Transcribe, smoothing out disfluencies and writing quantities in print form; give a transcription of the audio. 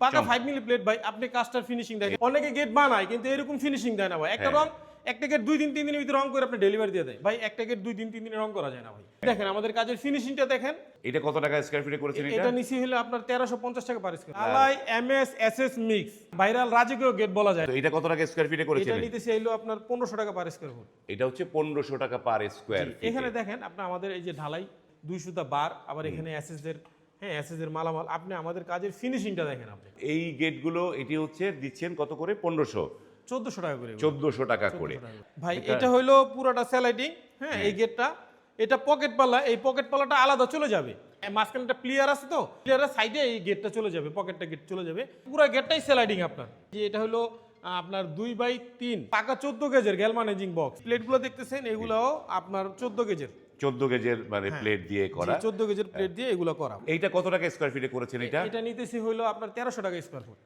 পাকা 5 milli plate ভাই, আপনি কাস্টার ফিনিশিং দেখেন। অনেকে গেট বানায় কিন্তু এরকম ফিনিশিং দেয় না ভাই। একটা রং, একটা গেট 2 দিন 3 দিনের ভিতরে রং করে আপনি ডেলিভারি দিয়ে দেয় ভাই। একটা গেট 2 দিন 3 দিনে রং করা যায় না ভাই। দেখেন আমাদের কাজের ফিনিশিংটা দেখেন। এটা কত টাকা স্কয়ার ফিটে করেছেন এটা? এটা নিচে হলো আপনার 1350 টাকা পার স্কয়ার। আলাই এমএস এসএস মিক্স ভাইরাল রাজকীয় গেট বলা যায়। তো এটা কত টাকা স্কয়ার ফিটে করেছেন? এটা নিতেছে হলো আপনার 1500 টাকা পার স্কয়ার ফুট। এটা হচ্ছে 1500 টাকা পার স্কয়ার ফিট। এখানে দেখেন আপনি আমাদের এই যে ঢালাই 2 সুতা বার, আবার এখানে এসএস এর এসএস এর মালামাল, আপনি আমাদের কাজের ফিনিশিংটা দেখেন আপনি। এই গেটগুলো এটি হচ্ছে দিচ্ছেন কত করে? 1500, 1400 টাকা করে। 1400 টাকা করে। ভাই এটা হইলো পুরোটা স্যালাইডিং, এই গেটটা, এটা পকেট পাল্লা, এই পকেট পাল্লাটা আলাদা চলে যাবে। মাঝখানে একটা প্লেয়ার আছে, তো প্লেয়ারের সাইডে এই গেটটা চলে যাবে, পকেটটা গেট চলে যাবে। পুরো গেটটাই স্যালাইডিং আপনার। যে এটা হলো আপনার 2/3 পাকা 14 গেজের গ্যালভানাইজিং বক্স। প্লেটগুলো দেখতেছেন এগুলাও আপনার 14 গেজের 14 গেজের মানে প্লেট দিয়ে করা। 14 গেজের প্লেট দিয়ে এগুলো করা। এইটা কত টাকা স্কয়ার ফিটে করেছেন এটা? এটা নিতেছি হইলো আপনার 1300 টাকা স্কয়ার ফুট।